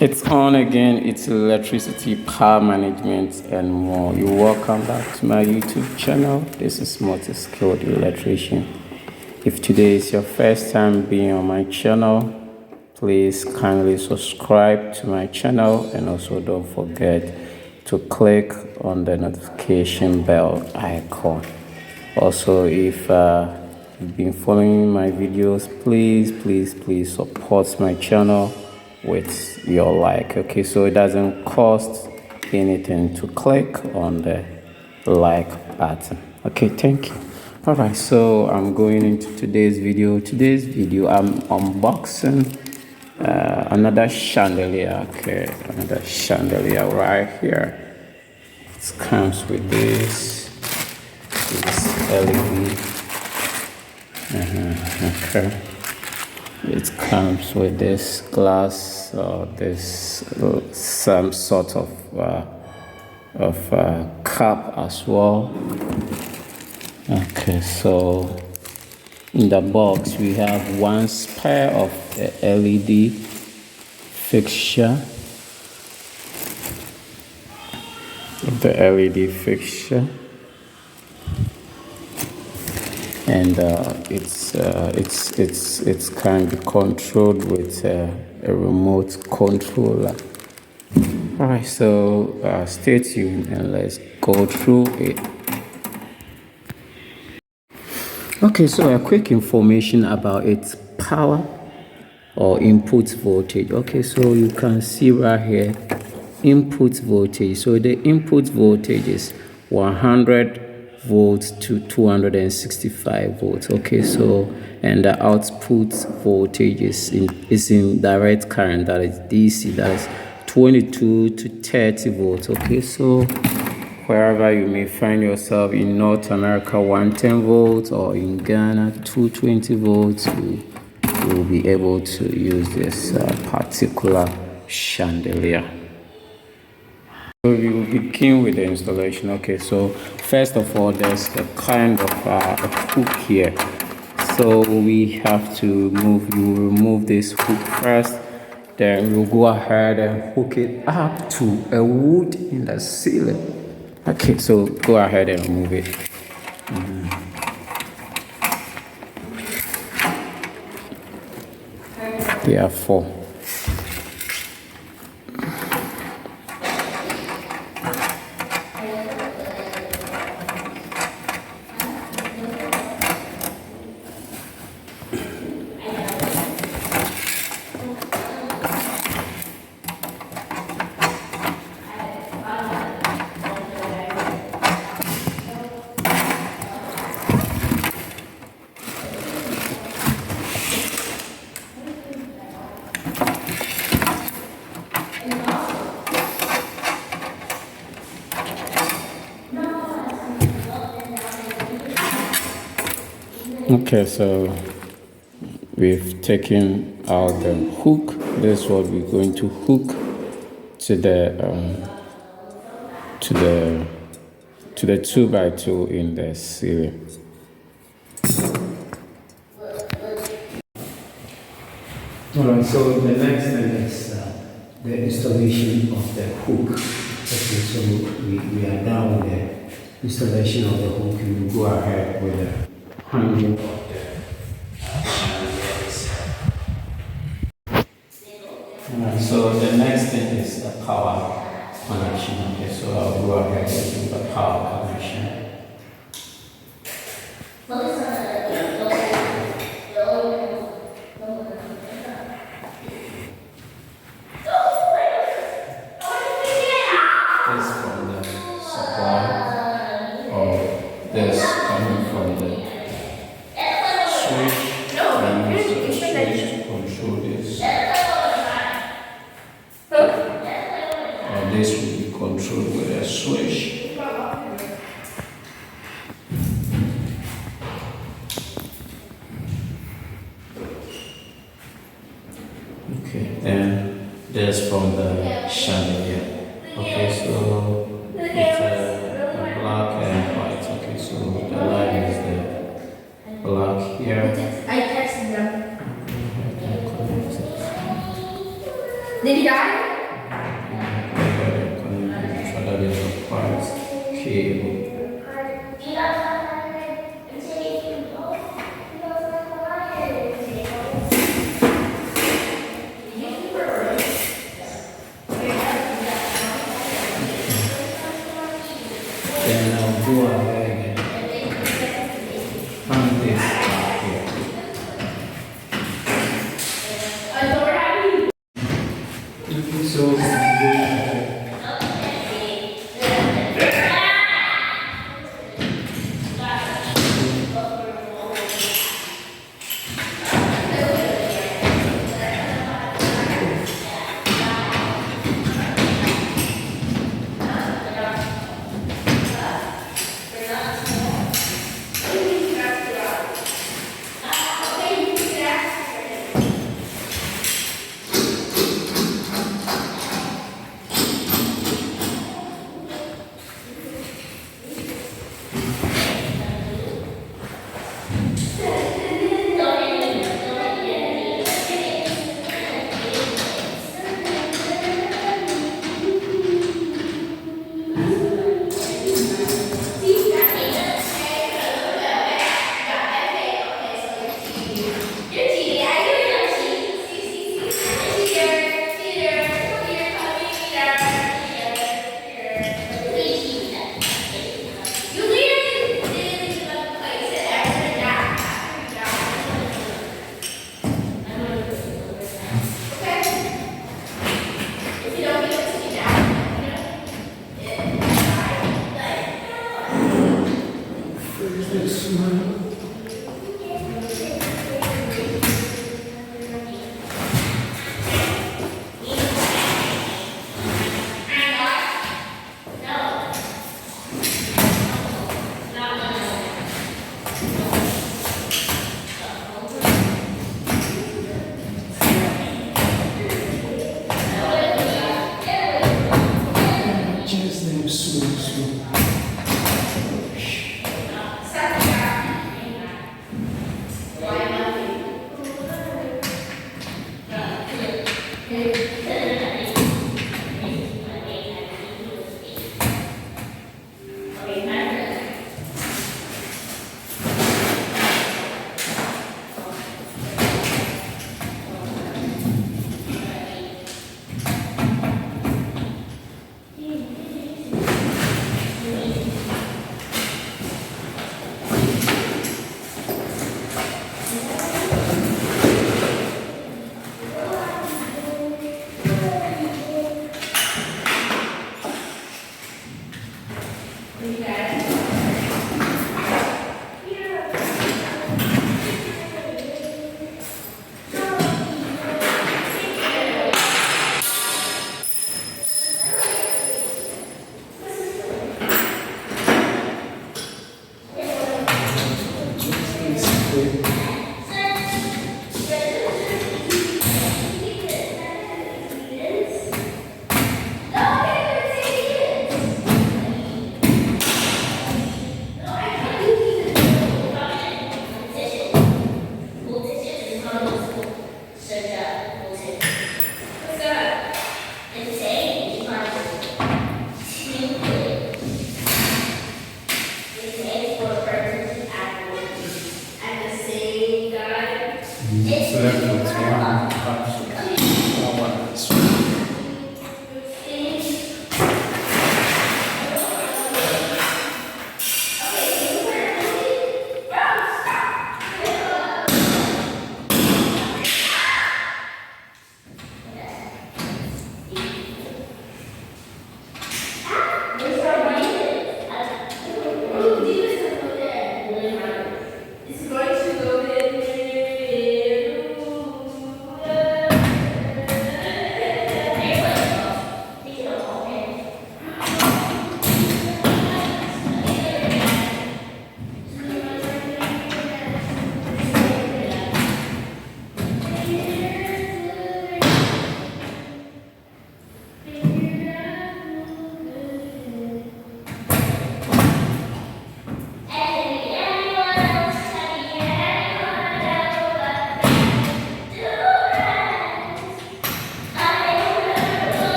It's on again. It's electricity, power management, and more. You're welcome back to my YouTube channel. This is Multi-Skilled Electrician. If today is your first time being on my channel, please kindly subscribe to my channel, and also don't forget to click on the notification bell icon. Also, if you've been following my videos, please support my channel with your like. Okay, so it doesn't cost anything to click on the like button. Okay, thank you. All right, so I'm going into today's video. I'm unboxing another chandelier. Okay, another chandelier right here. It comes with this LED. Okay, it comes with this glass or this some sort of cup as well. Okay, so in the box we have one spare of the LED fixture. And it's can be controlled with a remote controller. All right, so stay tuned and let's go through it. Okay, so a quick information about its power or input voltage. Okay, so you can see right here input voltage. So the input voltage is 100 volts to 265 volts. Okay, so and the output voltage is in direct current, that is DC, that is 22 to 30 volts. Okay, so wherever you may find yourself in North America, 110 volts, or in Ghana 220 volts, you will be able to use this particular chandelier. So we will begin with the installation. Okay, so first of all, there's a kind of a hook here. So we have to remove this hook first. Then we'll go ahead and hook it up to a wood in the ceiling. Okay, so go ahead and remove it. There are 4. Okay, so we've taken out the hook. This is what we're going to hook to the 2x2 in the ceiling. Alright, so the next thing is the installation of the hook. Okay, so we are done with the installation of the hook. We will go ahead with the hanging of the chandeliers. Alright, so the next thing is the power connection. Okay, so I'll go ahead and do the power connection. This from the supply, or this coming from the switch. And use the switch to control this. Or this will be controlled with a switch. Okay, and this from the chandelier. Okay, so it's a black and white. Okay, so the line is the black here. I tested them. Did he die? cable. Then I'll go ahead and hang this back here. Okay, so I'm going ahead.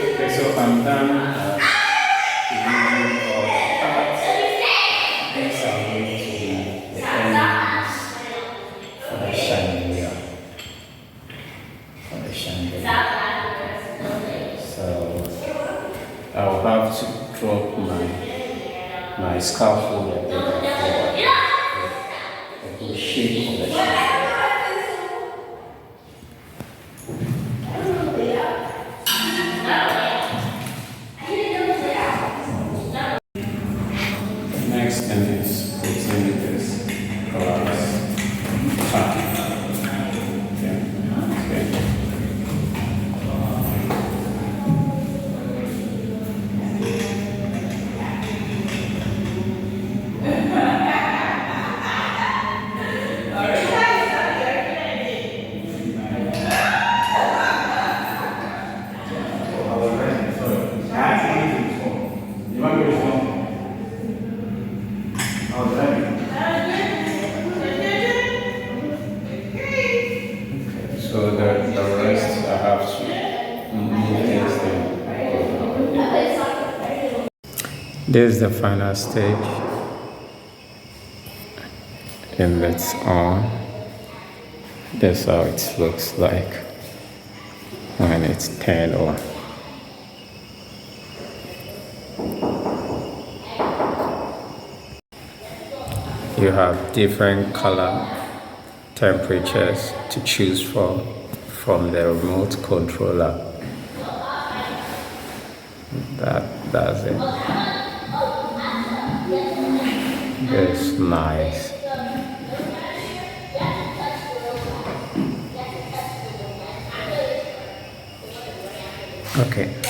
Okay, so I'm done removing all the parts. These are going to be the ends for the chandelier. So I'll have to drop my scaffold a bit for a good shape of the chandelier. Next thing is putting this glass top. Okay. So the rest I have to move this thing. This is the final stage, and it's on. That's how it looks like when it's turned on. You have different color temperatures to choose from the remote controller. That's it. It's nice. Okay.